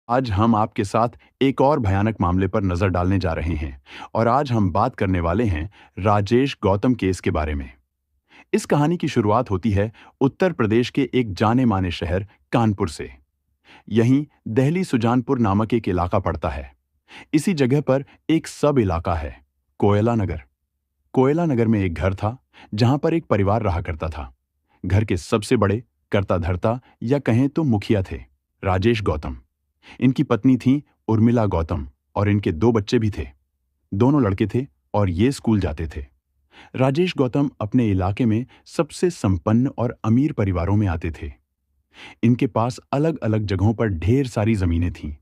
आज हम आपके साथ एक और भयानक मामले पर नजर डालने जा रहे हैं और आज हम बात करने वाले हैं राजेश गौतम केस के बारे में। इस कहानी की शुरुआत होती है उत्तर प्रदेश के एक जाने माने शहर कानपुर से। यहीं दिल्ली सुजानपुर नामक एक इलाका पड़ता है। इसी जगह पर एक सब इलाका है, कोयला नगर। कोयला नगर में एक घर था जहां पर एक परिवार रहा करता था। घर के सबसे बड़े कर्ता धर्ता या कहें तो मुखिया थे राजेश गौतम। इनकी पत्नी थी उर्मिला गौतम और इनके दो बच्चे भी थे। दोनों लड़के थे और ये स्कूल जाते थे। राजेश गौतम अपने इलाके में सबसे संपन्न और अमीर परिवारों में आते थे। इनके पास अलग अलग जगहों पर ढेर सारी जमीनें थीं।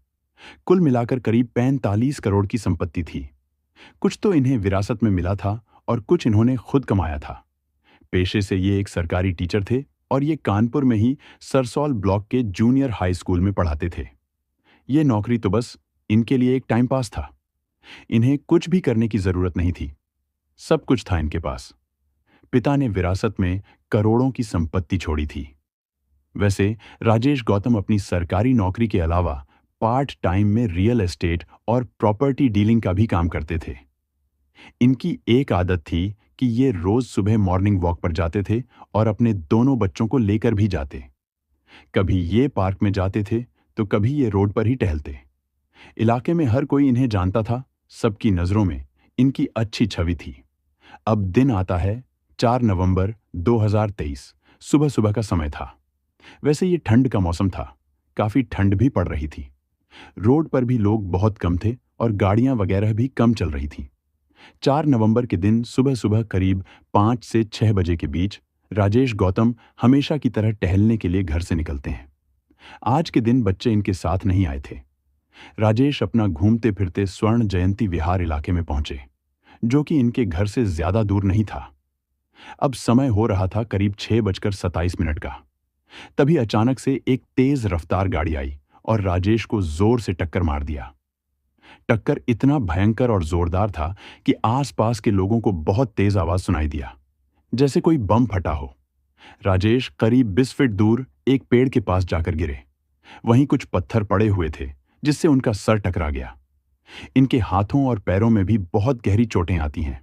कुल मिलाकर करीब 45 करोड़ की संपत्ति थी। कुछ तो इन्हें विरासत में मिला था और कुछ इन्होंने खुद कमाया था। पेशे से ये एक सरकारी टीचर थे और ये कानपुर में ही सरसौल ब्लॉक के जूनियर हाई स्कूल में पढ़ाते थे। ये नौकरी तो बस इनके लिए एक टाइम पास था। इन्हें कुछ भी करने की जरूरत नहीं थी। सब कुछ था इनके पास। पिता ने विरासत में करोड़ों की संपत्ति छोड़ी थी। वैसे राजेश गौतम अपनी सरकारी नौकरी के अलावा पार्ट टाइम में रियल एस्टेट और प्रॉपर्टी डीलिंग का भी काम करते थे। इनकी एक आदत थी कि ये रोज सुबह मॉर्निंग वॉक पर जाते थे और अपने दोनों बच्चों को लेकर भी जाते। कभी ये पार्क में जाते थे तो कभी ये रोड पर ही टहलते। इलाके में हर कोई इन्हें जानता था। सबकी नजरों में इनकी अच्छी छवि थी। अब दिन आता है 4 नवंबर 2023। सुबह सुबह का समय था। वैसे ये ठंड का मौसम था। काफी ठंड भी पड़ रही थी। रोड पर भी लोग बहुत कम थे और गाड़ियां वगैरह भी कम चल रही थी। 4 नवंबर के दिन सुबह सुबह करीब 5 से 6 बजे के बीच राजेश गौतम हमेशा की तरह टहलने के लिए घर से निकलते हैं। आज के दिन बच्चे इनके साथ नहीं आए थे। राजेश अपना घूमते फिरते स्वर्ण जयंती विहार इलाके में पहुंचे, जो कि इनके घर से ज्यादा दूर नहीं था। अब समय हो रहा था करीब 6:27 का। तभी अचानक से एक तेज रफ्तार गाड़ी आई और राजेश को जोर से टक्कर मार दिया। टक्कर इतना भयंकर और जोरदार था कि आसपास के लोगों को बहुत तेज आवाज सुनाई दिया, जैसे कोई बम फटा हो। राजेश करीब 20 फीट दूर एक पेड़ के पास जाकर गिरे। वहीं कुछ पत्थर पड़े हुए थे जिससे उनका सर टकरा गया। इनके हाथों और पैरों में भी बहुत गहरी चोटें आती हैं।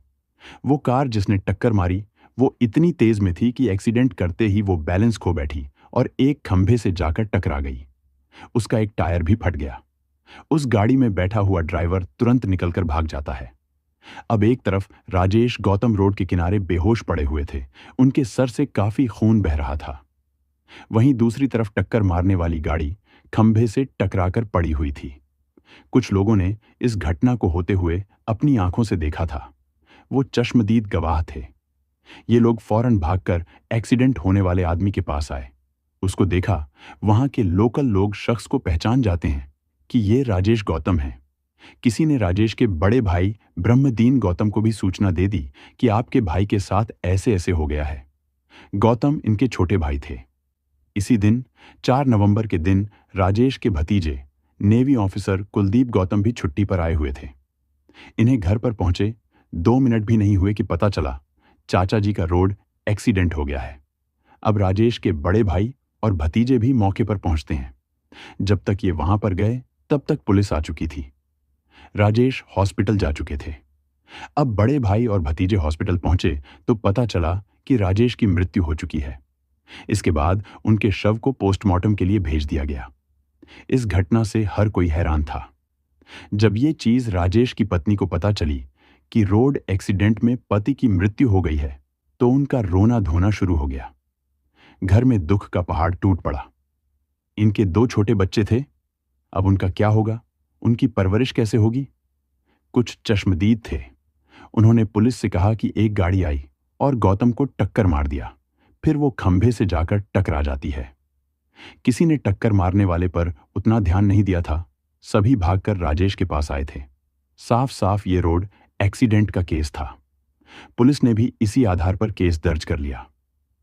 वो कार जिसने टक्कर मारी वो इतनी तेज में थी कि एक्सीडेंट करते ही वो बैलेंस खो बैठी और एक खंभे से जाकर टकरा गई। उसका एक टायर भी फट गया। उस गाड़ी में बैठा हुआ ड्राइवर तुरंत निकलकर भाग जाता है। अब एक तरफ राजेश गौतम रोड के किनारे बेहोश पड़े हुए थे। उनके सर से काफी खून बह रहा था। वहीं दूसरी तरफ टक्कर मारने वाली गाड़ी खंभे से टकराकर पड़ी हुई थी। कुछ लोगों ने इस घटना को होते हुए अपनी आंखों से देखा था। वो चश्मदीद गवाह थे। ये लोग फौरन भागकर एक्सीडेंट होने वाले आदमी के पास आए। उसको देखा। वहां के लोकल लोग शख्स को पहचान जाते हैं कि ये राजेश गौतम हैं। किसी ने राजेश के बड़े भाई ब्रह्मदीन गौतम को भी सूचना दे दी कि आपके भाई के साथ ऐसे ऐसे हो गया है। गौतम इनके छोटे भाई थे। इसी दिन 4 नवंबर के दिन राजेश के भतीजे नेवी ऑफिसर कुलदीप गौतम भी छुट्टी पर आए हुए थे। इन्हें घर पर पहुंचे 2 मिनट भी नहीं हुए कि पता चला चाचा जी का रोड एक्सीडेंट हो गया है। अब राजेश के बड़े भाई और भतीजे भी मौके पर पहुंचते हैं। जब तक ये वहां पर गए तब तक पुलिस आ चुकी थी। राजेश हॉस्पिटल जा चुके थे। अब बड़े भाई और भतीजे हॉस्पिटल पहुंचे तो पता चला कि राजेश की मृत्यु हो चुकी है। इसके बाद उनके शव को पोस्टमार्टम के लिए भेज दिया गया। इस घटना से हर कोई हैरान था। जब ये चीज राजेश की पत्नी को पता चली कि रोड एक्सीडेंट में पति की मृत्यु हो गई है तो उनका रोना धोना शुरू हो गया। घर में दुख का पहाड़ टूट पड़ा। इनके 2 छोटे बच्चे थे। अब उनका क्या होगा? उनकी परवरिश कैसे होगी? कुछ चश्मदीद थे। उन्होंने पुलिस से कहा कि एक गाड़ी आई और गौतम को टक्कर मार दिया। फिर वो खंभे से जाकर टकरा जाती है। किसी ने टक्कर मारने वाले पर उतना ध्यान नहीं दिया था। सभी भागकर राजेश के पास आए थे। साफ साफ ये रोड एक्सीडेंट का केस था। पुलिस ने भी इसी आधार पर केस दर्ज कर लिया।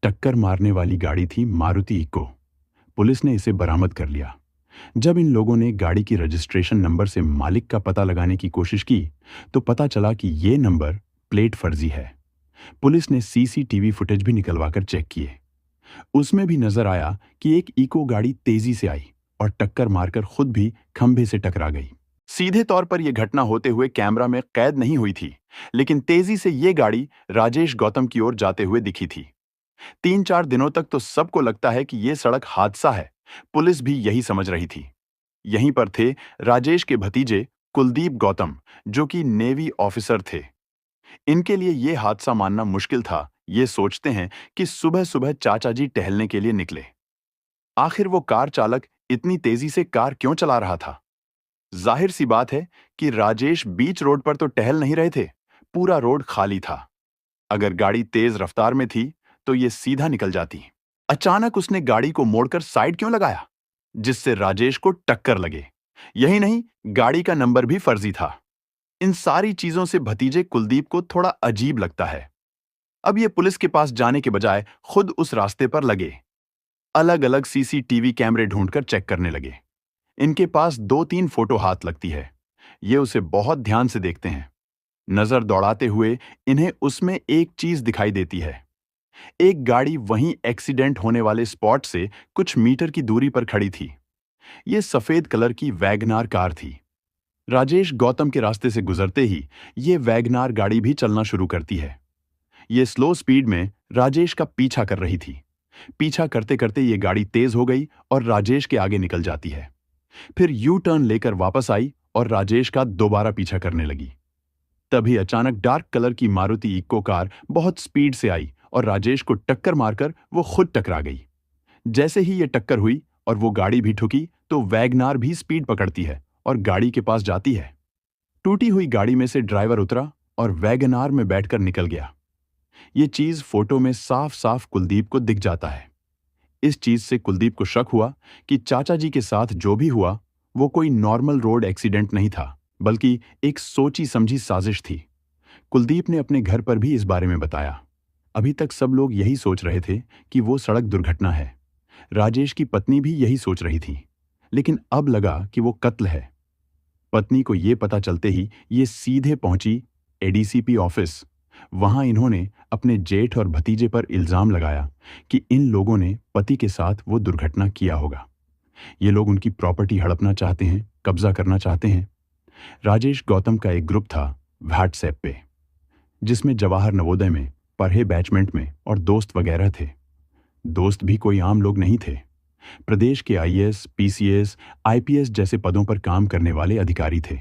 टक्कर मारने वाली गाड़ी थी मारुति इको। पुलिस ने इसे बरामद कर लिया। जब इन लोगों ने गाड़ी की रजिस्ट्रेशन नंबर से मालिक का पता लगाने की कोशिश की तो पता चला कि ये नंबर प्लेट फर्जी है। पुलिस ने सीसीटीवी फुटेज भी निकलवाकर चेक किए। उसमें भी नजर आया कि एक इको गाड़ी तेजी से आई और टक्कर मारकर खुद भी खंभे से टकरा गई। सीधे तौर पर यह घटना होते हुए कैमरा में कैद नहीं हुई थी, लेकिन तेजी से ये गाड़ी राजेश गौतम की ओर जाते हुए दिखी थी। 3-4 दिनों तक तो सबको लगता है कि यह सड़क हादसा है। पुलिस भी यही समझ रही थी। यहीं पर थे राजेश के भतीजे कुलदीप गौतम, जो कि नेवी ऑफिसर थे। इनके लिए यह हादसा मानना मुश्किल था। ये सोचते हैं कि सुबह सुबह चाचा जी टहलने के लिए निकले। आखिर वो कार चालक इतनी तेजी से कार क्यों चला रहा था? जाहिर सी बात है कि राजेश बीच रोड पर तो टहल नहीं रहे थे। पूरा रोड खाली था। अगर गाड़ी तेज रफ्तार में थी तो ये सीधा निकल जाती। अचानक उसने गाड़ी को मोड़कर साइड क्यों लगाया, जिससे राजेश को टक्कर लगे? यही नहीं, गाड़ी का नंबर भी फर्जी था। इन सारी चीजों से भतीजे कुलदीप को थोड़ा अजीब लगता है। अब ये पुलिस के पास जाने के बजाय खुद उस रास्ते पर लगे। अलग अलग सीसीटीवी कैमरे ढूंढकर चेक करने लगे। इनके पास 2-3 फोटो हाथ लगती है। ये उसे बहुत ध्यान से देखते हैं। नजर दौड़ाते हुए इन्हें उसमें एक चीज दिखाई देती है। एक गाड़ी वहीं एक्सीडेंट होने वाले स्पॉट से कुछ मीटर की दूरी पर खड़ी थी। ये सफेद कलर की वैगनार कार थी। राजेश गौतम के रास्ते से गुजरते ही ये वैगनार गाड़ी भी चलना शुरू करती है। ये स्लो स्पीड में राजेश का पीछा कर रही थी। पीछा करते करते ये गाड़ी तेज हो गई और राजेश के आगे निकल जाती है। फिर यू टर्न लेकर वापस आई और राजेश का दोबारा पीछा करने लगी। तभी अचानक डार्क कलर की मारुति इक्को कार बहुत स्पीड से आई और राजेश को टक्कर मारकर वो खुद टकरा गई। जैसे ही ये टक्कर हुई और वो गाड़ी भी ठुकी तो वैगनार भी स्पीड पकड़ती है और गाड़ी के पास जाती है। टूटी हुई गाड़ी में से ड्राइवर उतरा और वैगनार में बैठकर निकल गया। ये चीज फोटो में साफ साफ कुलदीप को दिख जाता है। इस चीज से कुलदीप को शक हुआ कि चाचा जी के साथ जो भी हुआ वो कोई नॉर्मल रोड एक्सीडेंट नहीं था, बल्कि एक सोची समझी साजिश थी। कुलदीप ने अपने घर पर भी इस बारे में बताया। अभी तक सब लोग यही सोच रहे थे कि वो सड़क दुर्घटना है। राजेश की पत्नी भी यही सोच रही थी, लेकिन अब लगा कि वो कत्ल है। पत्नी को ये पता चलते ही ये सीधे पहुंची एडीसीपी ऑफिस। वहां इन्होंने अपने जेठ और भतीजे पर इल्जाम लगाया कि इन लोगों ने पति के साथ वो दुर्घटना किया होगा। ये लोग उनकी प्रॉपर्टी हड़पना चाहते हैं, कब्जा करना चाहते हैं। राजेश गौतम का एक ग्रुप था व्हाट्सएप पे, जिसमें जवाहर नवोदय में पढ़े बैचमेंट में और दोस्त वगैरह थे। दोस्त भी कोई आम लोग नहीं थे। प्रदेश के आईएएस, पीसीएस, आईपीएस जैसे पदों पर काम करने वाले अधिकारी थे।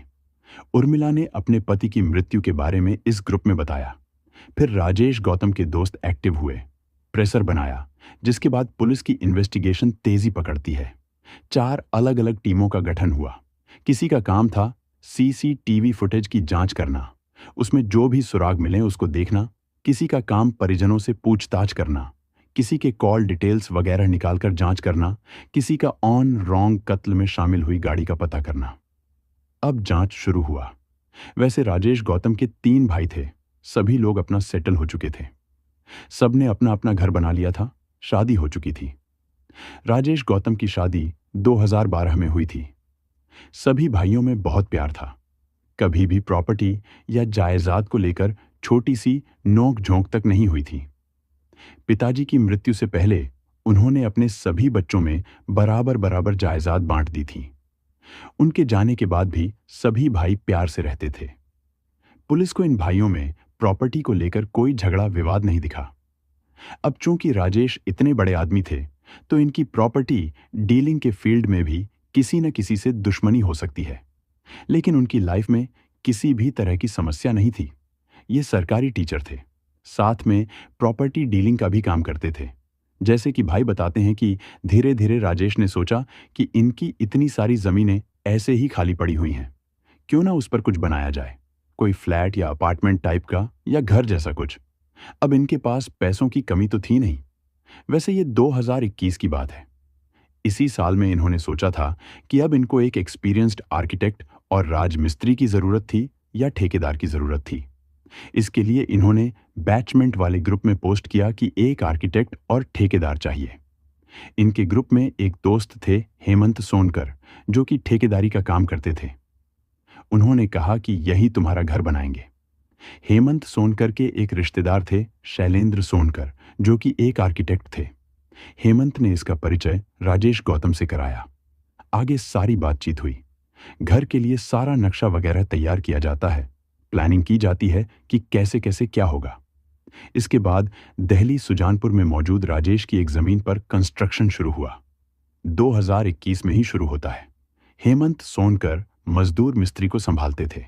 उर्मिला ने अपने पति की मृत्यु के बारे में इस ग्रुप में बताया। फिर राजेश गौतम के दोस्त एक्टिव हुए, प्रेशर बनाया, जिसके बाद पुलिस की इन्वेस्टिगेशन तेजी पकड़ती है। 4 अलग अलग टीमों का गठन हुआ। किसी का काम था सीसीटीवी फुटेज की जांच करना, उसमें जो भी सुराग मिले उसको देखना। किसी का काम परिजनों से पूछताछ करना, किसी के कॉल डिटेल्स वगैरह निकालकर जांच करना, किसी का ऑन रॉन्ग कत्ल में शामिल हुई गाड़ी का पता करना। अब जांच शुरू हुआ। वैसे राजेश गौतम के 3 भाई थे। सभी लोग अपना सेटल हो चुके थे। सबने अपना अपना घर बना लिया था, शादी हो चुकी थी। राजेश गौतम की शादी 2012 में हुई थी। सभी भाइयों में बहुत प्यार था। कभी भी प्रॉपर्टी या जायदाद को लेकर छोटी सी नोक झोंक तक नहीं हुई थी। पिताजी की मृत्यु से पहले उन्होंने अपने सभी बच्चों में बराबर बराबर जायदाद बांट दी थी। उनके जाने के बाद भी सभी भाई प्यार से रहते थे। पुलिस को इन भाइयों में प्रॉपर्टी को लेकर कोई झगड़ा विवाद नहीं दिखा। अब चूंकि राजेश इतने बड़े आदमी थे, तो इनकी प्रॉपर्टी डीलिंग के फील्ड में भी किसी न किसी से दुश्मनी हो सकती है। लेकिन उनकी लाइफ में किसी भी तरह की समस्या नहीं थी। ये सरकारी टीचर थे, साथ में प्रॉपर्टी डीलिंग का भी काम करते थे। जैसे कि भाई बताते हैं कि धीरे धीरे राजेश ने सोचा कि इनकी इतनी सारी जमीनें ऐसे ही खाली पड़ी हुई हैं, क्यों ना उस पर कुछ बनाया जाए, कोई फ्लैट या अपार्टमेंट टाइप का या घर जैसा कुछ। अब इनके पास पैसों की कमी तो थी नहीं। वैसे ये 2021 की बात है। इसी साल में इन्होंने सोचा था कि अब इनको एक एक्सपीरियंस्ड आर्किटेक्ट और राजमिस्त्री की जरूरत थी या ठेकेदार की जरूरत थी। इसके लिए इन्होंने बैचमेंट वाले ग्रुप में पोस्ट किया कि एक आर्किटेक्ट और ठेकेदार चाहिए। इनके ग्रुप में एक दोस्त थे हेमंत सोनकर, जो कि ठेकेदारी का काम करते थे। उन्होंने कहा कि यही तुम्हारा घर बनाएंगे। हेमंत सोनकर के एक रिश्तेदार थे शैलेंद्र सोनकर, जो कि एक आर्किटेक्ट थे। हेमंत ने इसका परिचय राजेश गौतम से कराया। आगे सारी बातचीत हुई। घर के लिए सारा नक्शा वगैरह तैयार किया जाता है, प्लानिंग की जाती है कि कैसे कैसे क्या होगा। इसके बाद दिल्ली सुजानपुर में मौजूद राजेश की एक जमीन पर कंस्ट्रक्शन शुरू हुआ। 2021 में ही शुरू होता है। हेमंत सोनकर मजदूर मिस्त्री को संभालते थे,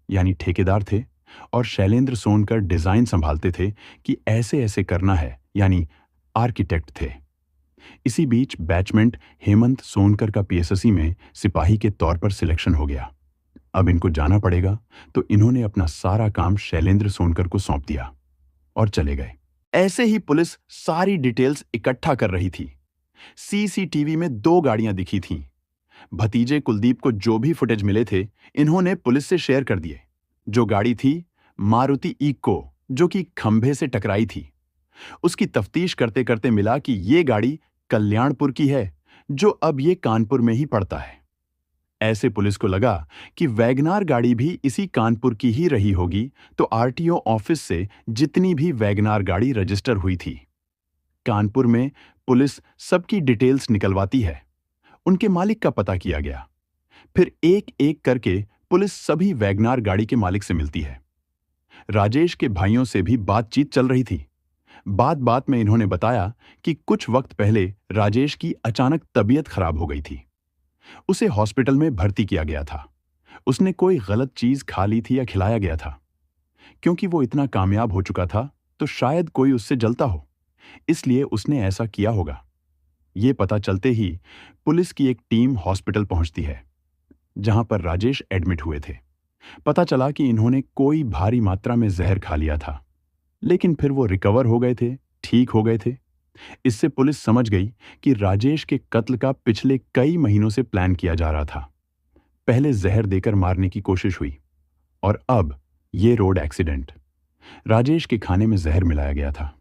यानी ठेकेदार थे, और शैलेंद्र सोनकर डिजाइन संभालते थे कि ऐसे ऐसे करना है, यानी आर्किटेक्ट थे। इसी बीच बैचमेंट हेमंत सोनकर का पीएसएससी में सिपाही के तौर पर सिलेक्शन हो गया। अब इनको जाना पड़ेगा, तो इन्होंने अपना सारा काम शैलेंद्र सोनकर को सौंप दिया और चले गए। ऐसे ही पुलिस सारी डिटेल्स इकट्ठा कर रही थी। सीसीटीवी में 2 गाड़ियां दिखी थीं। भतीजे कुलदीप को जो भी फुटेज मिले थे, इन्होंने पुलिस से शेयर कर दिए। जो गाड़ी थी मारुति इको, जो कि खंभे से टकराई थी। उसकी तफ्तीश करते करते मिला कि ये गाड़ी कल्याणपुर की है, जो अब ये कानपुर में ही पड़ता है। ऐसे पुलिस को लगा कि वैगनार गाड़ी भी इसी कानपुर की ही रही होगी, तो आरटीओ ऑफिस से जितनी भी वैगनार गाड़ी रजिस्टर हुई थी। कानपुर में पुलिस सबकी डिटेल्स निकलवाती है। उनके मालिक का पता किया गया। फिर एक एक करके पुलिस सभी वैगनार गाड़ी के मालिक से मिलती है। राजेश के भाइयों से भी बातचीत चल रही थी। बात बात में इन्होंने बताया कि कुछ वक्त पहले राजेश की अचानक तबीयत खराब हो गई थी। उसे हॉस्पिटल में भर्ती किया गया था। उसने कोई गलत चीज खा ली थी या खिलाया गया था। क्योंकि वो इतना कामयाब हो चुका था, तो शायद कोई उससे जलता हो, इसलिए उसने ऐसा किया होगा। ये पता चलते ही पुलिस की एक टीम हॉस्पिटल पहुंचती है, जहां पर राजेश एडमिट हुए थे। पता चला कि इन्होंने कोई भारी मात्रा में जहर खा लिया था, लेकिन फिर वो रिकवर हो गए थे, ठीक हो गए थे। इससे पुलिस समझ गई कि राजेश के कत्ल का पिछले कई महीनों से प्लान किया जा रहा था। पहले जहर देकर मारने की कोशिश हुई, और अब ये रोड एक्सीडेंट। राजेश के खाने में जहर मिलाया गया था।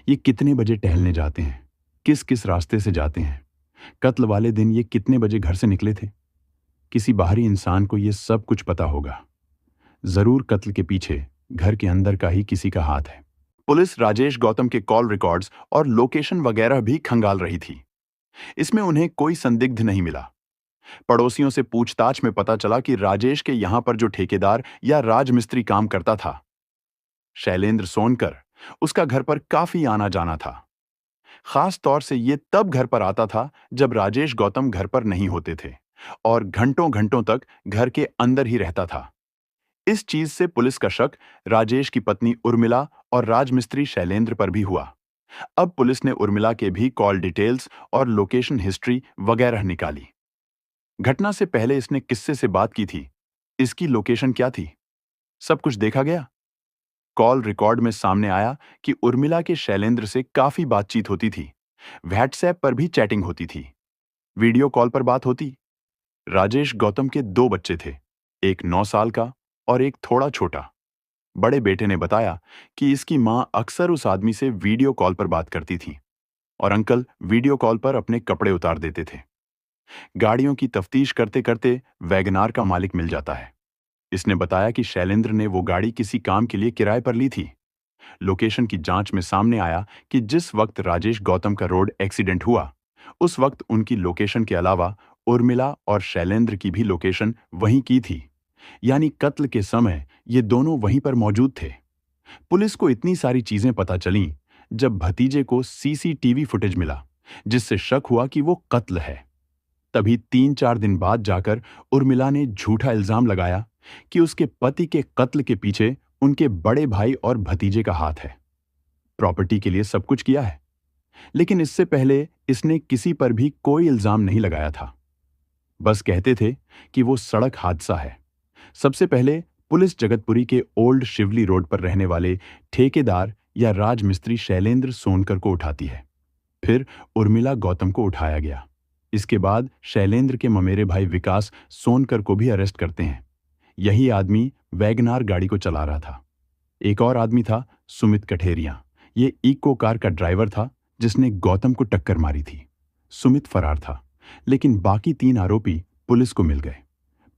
ये कितने बजे टहलने जाते हैं, किस किस रास्ते से जाते हैं, कत्ल वाले दिन ये कितने बजे घर से निकले थे, किसी बाहरी इंसान को ये सब कुछ पता होगा। जरूर कत्ल के पीछे घर के अंदर का ही किसी का हाथ है। पुलिस राजेश गौतम के कॉल रिकॉर्ड्स और लोकेशन वगैरह भी खंगाल रही थी। इसमें उन्हें कोई संदिग्ध नहीं मिला। पड़ोसियों से पूछताछ में पता चला कि राजेश के यहां पर जो ठेकेदार या राजमिस्त्री काम करता था, शैलेंद्र सोनकर, उसका घर पर काफी आना जाना था। खास तौर से ये तब घर पर आता था जब राजेश गौतम घर पर नहीं होते थे, और घंटों घंटों तक घर के अंदर ही रहता था। इस चीज से पुलिस का शक राजेश की पत्नी उर्मिला और राजमिस्त्री शैलेंद्र पर भी हुआ। अब पुलिस ने उर्मिला के भी कॉल डिटेल्स और लोकेशन हिस्ट्री वगैरह निकाली। घटना से पहले इसने किससे से बात की थी, इसकी लोकेशन क्या थी, सब कुछ देखा गया। कॉल रिकॉर्ड में सामने आया कि उर्मिला के शैलेंद्र से काफी बातचीत होती थी। व्हाट्सएप पर भी चैटिंग होती थी, वीडियो कॉल पर बात होती। राजेश गौतम के 2 बच्चे थे, एक 9 साल का और एक थोड़ा छोटा। बड़े बेटे ने बताया कि इसकी मां अक्सर उस आदमी से वीडियो कॉल पर बात करती थी, और अंकल वीडियो कॉल पर अपने कपड़े उतार देते थे। गाड़ियों की तफ्तीश करते करते वैगनार का मालिक मिल जाता है। इसने बताया कि शैलेंद्र ने वो गाड़ी किसी काम के लिए किराए पर ली थी। लोकेशन की जांच में सामने आया कि जिस वक्त राजेश गौतम का रोड एक्सीडेंट हुआ, उस वक्त उनकी लोकेशन के अलावा उर्मिला और शैलेंद्र की भी लोकेशन वहीं की थी, यानी कत्ल के समय ये दोनों वहीं पर मौजूद थे। पुलिस को इतनी सारी चीजें पता चलीं जब भतीजे को सीसीटीवी फुटेज मिला, जिससे शक हुआ कि वो कत्ल है। तभी 3-4 दिन बाद जाकर उर्मिला ने झूठा इल्जाम लगाया कि उसके पति के कत्ल के पीछे उनके बड़े भाई और भतीजे का हाथ है। प्रॉपर्टी के लिए सब कुछ किया है, लेकिन इससे पहले इसने किसी पर भी कोई इल्जाम नहीं लगाया था। बस कहते थे कि वो सड़क हादसा है। सबसे पहले पुलिस जगतपुरी के ओल्ड शिवली रोड पर रहने वाले ठेकेदार या राजमिस्त्री शैलेंद्र सोनकर को उठाती है। फिर उर्मिला गौतम को उठाया गया। इसके बाद शैलेंद्र के ममेरे भाई विकास सोनकर को भी अरेस्ट करते हैं। यही आदमी वैगनार गाड़ी को चला रहा था। एक और आदमी था सुमित कठेरिया। ये इको कार का ड्राइवर था जिसने गौतम को टक्कर मारी थी। सुमित फरार था, लेकिन बाकी 3 आरोपी पुलिस को मिल गए।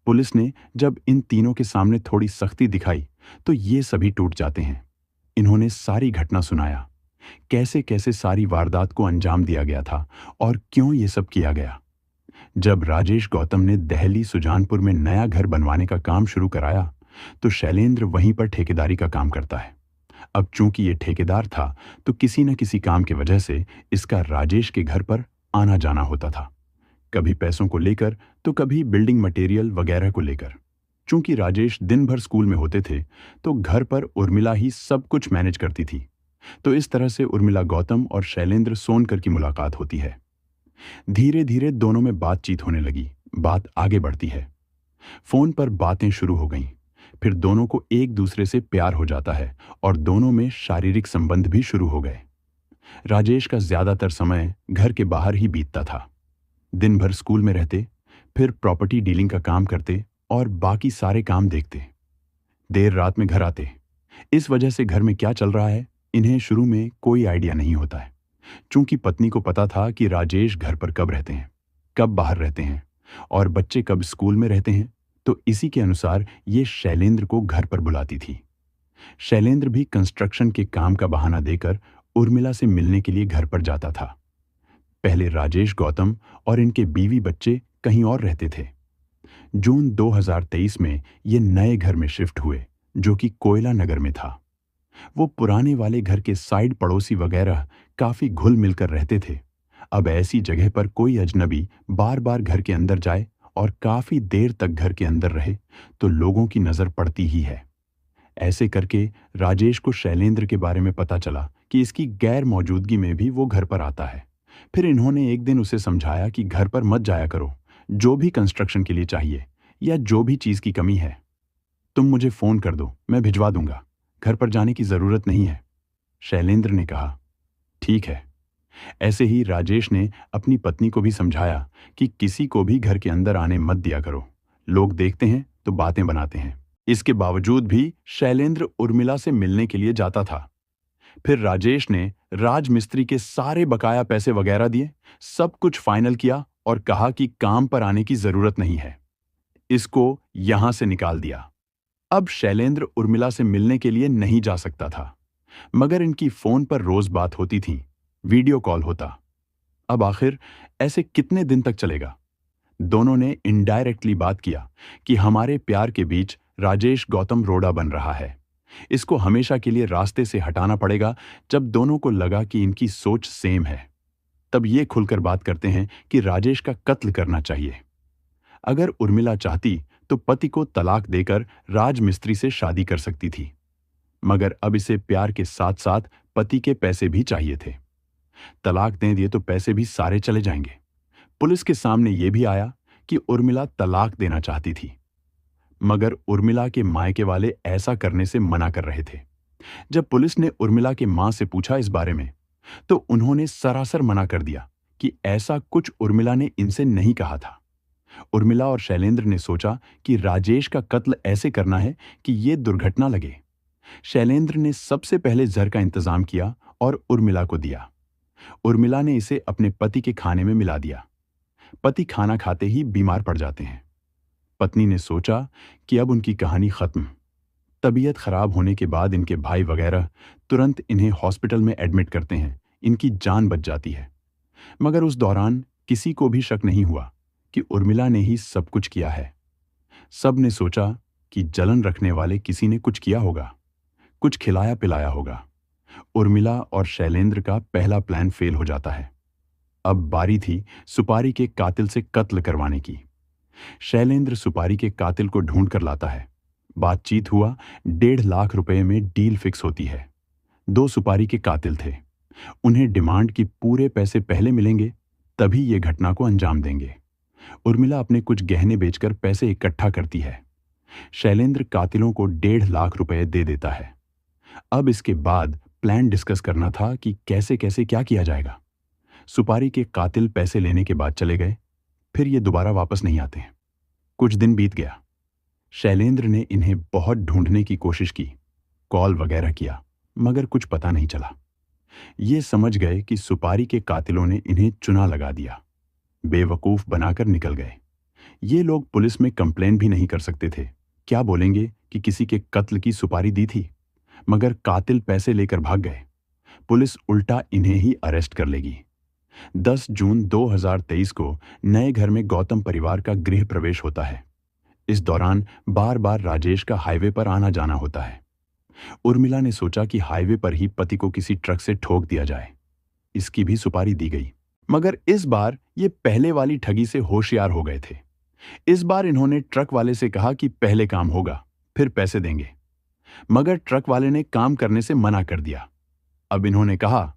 पुलिस ने जब इन तीनों के सामने थोड़ी सख्ती दिखाई तो ये सभी टूट जाते हैं। इन्होंने सारी घटना सुनाया, कैसे कैसे सारी वारदात को अंजाम दिया गया था और क्यों ये सब किया गया। जब राजेश गौतम ने दिल्ली सुजानपुर में नया घर बनवाने का काम शुरू कराया, तो शैलेंद्र वहीं पर ठेकेदारी का काम करता है। अब चूंकि ये ठेकेदार था, तो किसी न किसी काम की वजह से इसका राजेश के घर पर आना जाना होता था। कभी पैसों को लेकर, तो कभी बिल्डिंग मटेरियल वगैरह को लेकर। चूंकि राजेश दिन भर स्कूल में होते थे, तो घर पर उर्मिला ही सब कुछ मैनेज करती थी। तो इस तरह से उर्मिला गौतम और शैलेंद्र सोनकर की मुलाकात होती है। धीरे धीरे दोनों में बातचीत होने लगी, बात आगे बढ़ती है। फोन पर बातें शुरू हो गईं। फिर दोनों को एक दूसरे से प्यार हो जाता है और दोनों में शारीरिक संबंध भी शुरू हो गए। राजेश का ज्यादातर समय घर के बाहर ही बीतता था। दिन भर स्कूल में रहते, फिर प्रॉपर्टी डीलिंग का काम करते और बाकी सारे काम देखते। देर रात में घर आते। इस वजह से घर में क्या चल रहा है, इन्हें शुरू में कोई आइडिया नहीं होता है। चूंकि पत्नी को पता था कि राजेश घर पर कब रहते हैं, कब बाहर रहते हैं और बच्चे कब स्कूल में रहते हैं, तो इसी के अनुसार ये शैलेंद्र को घर पर बुलाती थी। शैलेंद्र भी कंस्ट्रक्शन के काम का बहाना देकर उर्मिला से मिलने के लिए घर पर जाता था। पहले राजेश गौतम और इनके बीवी बच्चे कहीं और रहते थे। जून 2023 में ये नए घर में शिफ्ट हुए, जो कि कोयला नगर में था। वो पुराने वाले घर के साइड पड़ोसी वगैरह काफी घुल मिलकर रहते थे। अब ऐसी जगह पर कोई अजनबी बार बार घर के अंदर जाए और काफी देर तक घर के अंदर रहे, तो लोगों की नजर पड़ती ही है। ऐसे करके राजेश को शैलेंद्र के बारे में पता चला कि इसकी गैर मौजूदगी में भी वो घर पर आता है। फिर इन्होंने एक दिन उसे समझाया कि घर पर मत जाया करो, जो भी कंस्ट्रक्शन के लिए चाहिए या जो भी चीज की कमी है, तुम मुझे फोन कर दो, मैं भिजवा दूंगा, घर पर जाने की जरूरत नहीं है। शैलेंद्र ने कहा, ठीक है। ऐसे ही राजेश ने अपनी पत्नी को भी समझाया कि किसी को भी घर के अंदर आने मत दिया करो, लोग देखते हैं तो बातें बनाते हैं। इसके बावजूद भी शैलेंद्र उर्मिला से मिलने के लिए जाता था। फिर राजेश ने राजमिस्त्री के सारे बकाया पैसे वगैरह दिए, सब कुछ फाइनल किया और कहा कि काम पर आने की जरूरत नहीं है, इसको यहां से निकाल दिया। अब शैलेंद्र उर्मिला से मिलने के लिए नहीं जा सकता था, मगर इनकी फोन पर रोज बात होती थी, वीडियो कॉल होता। अब आखिर ऐसे कितने दिन तक चलेगा? दोनों ने इनडायरेक्टली बात किया कि हमारे प्यार के बीच राजेश गौतम रोड़ा बन रहा है, इसको हमेशा के लिए रास्ते से हटाना पड़ेगा। जब दोनों को लगा कि इनकी सोच सेम है, तब ये खुलकर बात करते हैं कि राजेश का कत्ल करना चाहिए। अगर उर्मिला चाहती तो पति को तलाक देकर राजमिस्त्री से शादी कर सकती थी, मगर अब इसे प्यार के साथ साथ पति के पैसे भी चाहिए थे। तलाक दे दिए तो पैसे भी सारे चले जाएंगे। पुलिस के सामने यह भी आया कि उर्मिला तलाक देना चाहती थी, मगर उर्मिला के मायके वाले ऐसा करने से मना कर रहे थे। जब पुलिस ने उर्मिला के मां से पूछा इस बारे में, तो उन्होंने सरासर मना कर दिया कि ऐसा कुछ उर्मिला ने इनसे नहीं कहा था। उर्मिला और शैलेंद्र ने सोचा कि राजेश का कत्ल ऐसे करना है कि यह दुर्घटना लगे। शैलेंद्र ने सबसे पहले जहर का इंतजाम किया और उर्मिला को दिया। उर्मिला ने इसे अपने पति के खाने में मिला दिया। पति खाना खाते ही बीमार पड़ जाते हैं। पत्नी ने सोचा कि अब उनकी कहानी खत्म। तबीयत खराब होने के बाद इनके भाई वगैरह तुरंत इन्हें हॉस्पिटल में एडमिट करते हैं, इनकी जान बच जाती है। मगर उस दौरान किसी को भी शक नहीं हुआ कि उर्मिला ने ही सब कुछ किया है। सब ने सोचा कि जलन रखने वाले किसी ने कुछ किया होगा, कुछ खिलाया पिलाया होगा। उर्मिला और शैलेंद्र का पहला प्लान फेल हो जाता है। अब बारी थी सुपारी के कातिल से कत्ल करवाने की। शैलेंद्र सुपारी के कातिल को ढूंढ कर लाता है। बातचीत हुआ, 1.5 लाख रुपए में डील फिक्स होती है। 2 सुपारी के कातिल थे। उन्हें डिमांड की पूरे पैसे पहले मिलेंगे, तभी ये घटना को अंजाम देंगे। उर्मिला अपने कुछ गहने बेचकर पैसे इकट्ठा करती है। शैलेंद्र कातिलों को 1.5 लाख रुपए दे देता है। अब इसके बाद प्लान डिस्कस करना था कि कैसे कैसे क्या किया जाएगा। सुपारी के कातिल पैसे लेने के बाद चले गए, फिर ये दोबारा वापस नहीं आते। कुछ दिन बीत गया। शैलेंद्र ने इन्हें बहुत ढूंढने की कोशिश की, कॉल वगैरह किया, मगर कुछ पता नहीं चला। ये समझ गए कि सुपारी के कातिलों ने इन्हें चुना लगा दिया, बेवकूफ बनाकर निकल गए। ये लोग पुलिस में कंप्लेन भी नहीं कर सकते थे। क्या बोलेंगे कि किसी के कत्ल की सुपारी दी थी, मगर कातिल पैसे लेकर भाग गए। पुलिस उल्टा इन्हें ही अरेस्ट कर लेगी। 10 जून 2023 को नए घर में गौतम परिवार का गृह प्रवेश होता है। इस दौरान बार बार राजेश का हाईवे पर आना जाना होता है। उर्मिला ने सोचा कि हाईवे पर ही पति को किसी ट्रक से ठोक दिया जाए। इसकी भी सुपारी दी गई, मगर इस बार ये पहले वाली ठगी से होशियार हो गए थे। इस बार इन्होंने ट्रक वाले से कहा कि पहले काम होगा, फिर पैसे देंगे। मगर ट्रक वाले ने काम करने से मना कर दिया। अब इन्होंने कहा,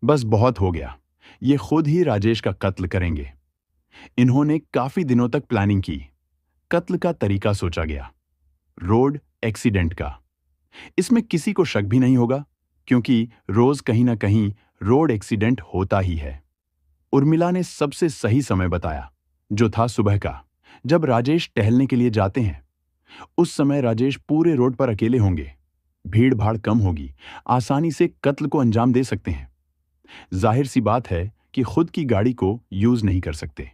बस बहुत हो गया, ये खुद ही राजेश का कत्ल करेंगे। इन्होंने काफी दिनों तक प्लानिंग की। कत्ल का तरीका सोचा गया, रोड एक्सीडेंट का। इसमें किसी को शक भी नहीं होगा, क्योंकि रोज कहीं ना कहीं रोड एक्सीडेंट होता ही है। उर्मिला ने सबसे सही समय बताया, जो था सुबह का, जब राजेश टहलने के लिए जाते हैं। उस समय राजेश पूरे रोड पर अकेले होंगे, भीड़ भाड़ कम होगी, आसानी से कत्ल को अंजाम दे सकते हैं। जाहिर सी बात है कि खुद की गाड़ी को यूज नहीं कर सकते।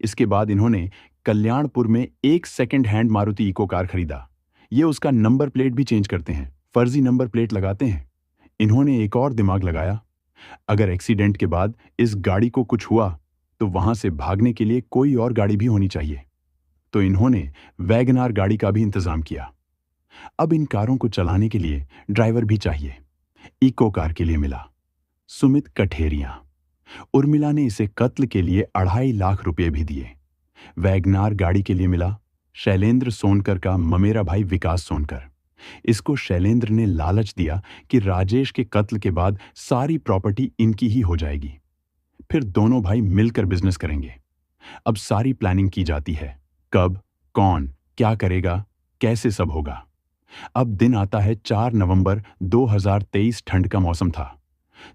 इसके बाद इन्होंने कल्याणपुर में एक second hand Maruti Eeco car खरीदा। ये उसका नंबर प्लेट भी चेंज करते हैं, फर्जी नंबर प्लेट लगाते हैं। इन्होंने एक और दिमाग लगाया, अगर एक्सीडेंट के बाद इस गाड़ी को कुछ हुआ तो वहां से भागने के लिए कोई और गाड़ी भी होनी चाहिए। तो इन्होंने वैगनार गाड़ी का भी इंतजाम किया। अब इन कारों को चलाने के लिए ड्राइवर भी चाहिए। इको कार के लिए मिला सुमित कठेरिया। उर्मिला ने इसे कत्ल के लिए 2.5 लाख रुपए भी दिए। वैगनार गाड़ी के लिए मिला शैलेंद्र सोनकर का ममेरा भाई विकास सोनकर। इसको शैलेंद्र ने लालच दिया कि राजेश के कत्ल के बाद सारी प्रॉपर्टी इनकी ही हो जाएगी, फिर दोनों भाई मिलकर बिजनेस करेंगे। अब सारी प्लानिंग की जाती है, कब, कौन, क्या करेगा, कैसे सब होगा। अब दिन आता है 4 नवंबर 2023। ठंड का मौसम था,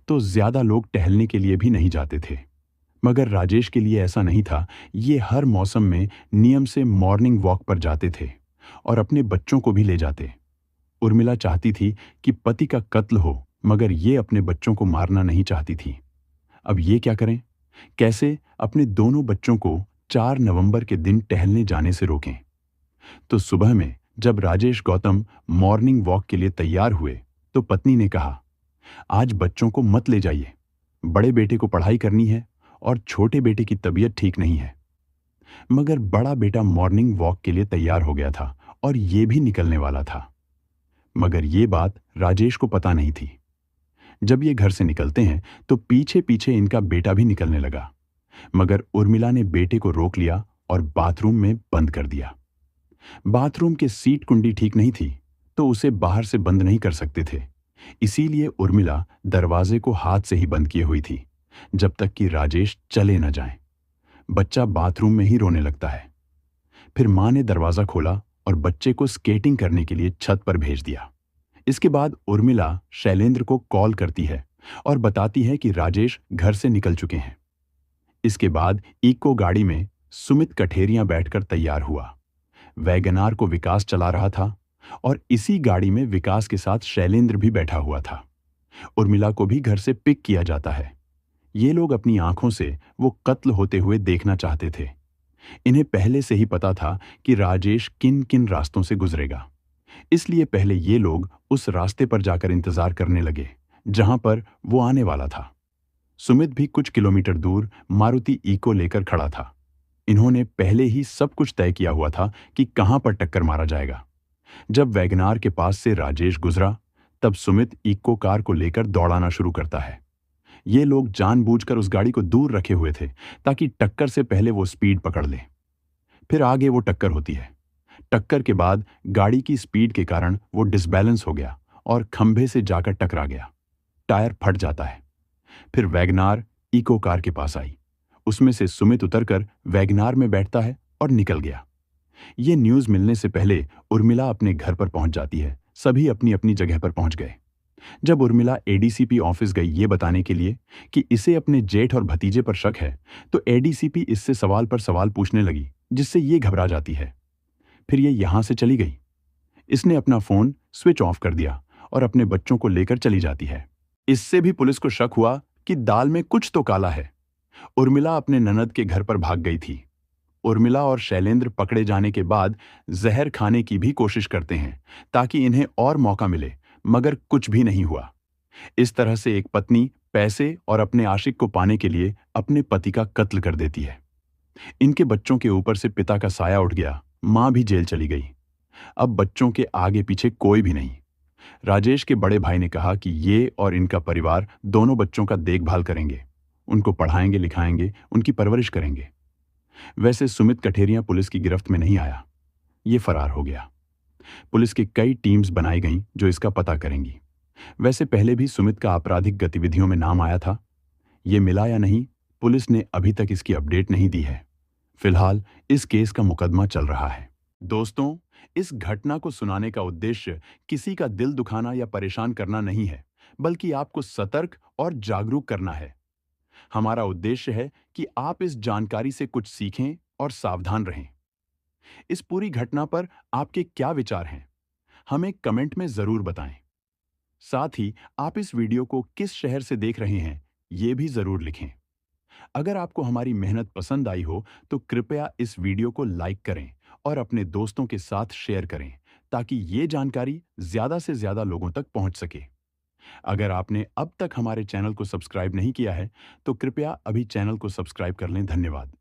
तो ज्यादा लोग टहलने के लिए भी नहीं जाते थे। मगर राजेश के लिए ऐसा नहीं था। ये हर मौसम में नियम से मॉर्निंग वॉक पर जाते थे और अपने बच्चों को भी ले जाते। उर्मिला चाहती थी कि पति का कत्ल हो, मगर ये अपने बच्चों को मारना नहीं चाहती थी। अब ये क्या करें? कैसे अपने दोनों बच्चों को 4 नवंबर के दिन टहलने जाने से रोकें? तो सुबह में जब राजेश गौतम मॉर्निंग वॉक के लिए तैयार हुए तो पत्नी ने कहा, आज बच्चों को मत ले जाइए, बड़े बेटे को पढ़ाई करनी है और छोटे बेटे की तबीयत ठीक नहीं है। मगर बड़ा बेटा मॉर्निंग वॉक के लिए तैयार हो गया था और ये भी निकलने वाला था। मगर ये बात राजेश को पता नहीं थी। जब ये घर से निकलते हैं तो पीछे पीछे इनका बेटा भी निकलने लगा, मगर उर्मिला ने बेटे को रोक लिया और बाथरूम में बंद कर दिया। बाथरूम के सीट कुंडी ठीक नहीं थी, तो उसे बाहर से बंद नहीं कर सकते थे। इसीलिए उर्मिला दरवाजे को हाथ से ही बंद किए हुई थी, जब तक कि राजेश चले न जाएं। बच्चा बाथरूम में ही रोने लगता है। फिर मां ने दरवाजा खोला और बच्चे को स्केटिंग करने के लिए छत पर भेज दिया। इसके बाद उर्मिला शैलेंद्र को कॉल करती है और बताती है कि राजेश घर से निकल चुके हैं। इसके बाद इको गाड़ी में सुमित कठेरिया बैठकर तैयार हुआ। वैगनार को विकास चला रहा था और इसी गाड़ी में विकास के साथ शैलेंद्र भी बैठा हुआ था। उर्मिला को भी घर से पिक किया जाता है। ये लोग अपनी आंखों से वो कत्ल होते हुए देखना चाहते थे। इन्हें पहले से ही पता था कि राजेश किन किन रास्तों से गुजरेगा, इसलिए पहले ये लोग उस रास्ते पर जाकर इंतजार करने लगे जहां पर वो आने वाला था। सुमित भी कुछ किलोमीटर दूर मारुति इको लेकर खड़ा था। इन्होंने पहले ही सब कुछ तय किया हुआ था कि कहां पर टक्कर मारा जाएगा। जब वैगनार के पास से राजेश गुजरा, तब सुमित इको कार को लेकर दौड़ाना शुरू करता है। ये लोग जानबूझकर उस गाड़ी को दूर रखे हुए थे ताकि टक्कर से पहले वो स्पीड पकड़ ले। फिर आगे वो टक्कर होती है। टक्कर के बाद गाड़ी की स्पीड के कारण वो डिसबैलेंस हो गया और खंभे से जाकर टकरा गया। टायर फट जाता है। फिर वैगनार इको कार के पास आई। उसमें से सुमित उतरकर वैगनार में बैठता है और निकल गया। ये न्यूज मिलने से पहले उर्मिला अपने घर पर पहुंच जाती है। सभी अपनी अपनी जगह पर पहुंच गए। जब उर्मिला एडीसीपी ऑफिस गई ये बताने के लिए कि इसे अपने जेठ और भतीजे पर शक है, तो एडीसीपी इससे सवाल पर सवाल पूछने लगी, जिससे ये घबरा जाती है। फिर ये यहां से चली गई। इसने अपना फोन स्विच ऑफ कर दिया और अपने बच्चों को लेकर चली जाती है। इससे भी पुलिस को शक हुआ कि दाल में कुछ तो काला है। उर्मिला अपने ननद के घर पर भाग गई थी। उर्मिला और शैलेंद्र पकड़े जाने के बाद जहर खाने की भी कोशिश करते हैं ताकि इन्हें और मौका मिले, मगर कुछ भी नहीं हुआ। इस तरह से एक पत्नी पैसे और अपने आशिक को पाने के लिए अपने पति का कत्ल कर देती है। इनके बच्चों के ऊपर से पिता का साया उठ गया, मां भी जेल चली गई। अब बच्चों के आगे पीछे कोई भी नहीं। राजेश के बड़े भाई ने कहा कि ये और इनका परिवार दोनों बच्चों का देखभाल करेंगे, उनको पढ़ाएंगे लिखाएंगे, उनकी परवरिश करेंगे। वैसे सुमित कठेरिया पुलिस की गिरफ्त में नहीं आया, ये फरार हो गया। पुलिस की कई टीम्स बनाई गईं जो इसका पता करेंगी। वैसे पहले भी सुमित का आपराधिक गतिविधियों में नाम आया था। ये मिला या नहीं, पुलिस ने अभी तक इसकी अपडेट नहीं दी है। फिलहाल इस केस का मुकदमा चल रहा है। दोस्तों, इस घटना को सुनाने का उद्देश्य किसी का दिल दुखाना या परेशान करना नहीं है, बल्कि आपको सतर्क और जागरूक करना है। हमारा उद्देश्य है कि आप इस जानकारी से कुछ सीखें और सावधान रहें। इस पूरी घटना पर आपके क्या विचार हैं? हमें कमेंट में जरूर बताएं। साथ ही आप इस वीडियो को किस शहर से देख रहे हैं, ये भी जरूर लिखें। अगर आपको हमारी मेहनत पसंद आई हो तो कृपया इस वीडियो को लाइक करें और अपने दोस्तों के साथ शेयर करें, ताकि ये जानकारी ज्यादा से ज्यादा लोगों तक पहुंच सके। अगर आपने अब तक हमारे चैनल को सब्सक्राइब नहीं किया है तो कृपया अभी चैनल को सब्सक्राइब कर लें। धन्यवाद।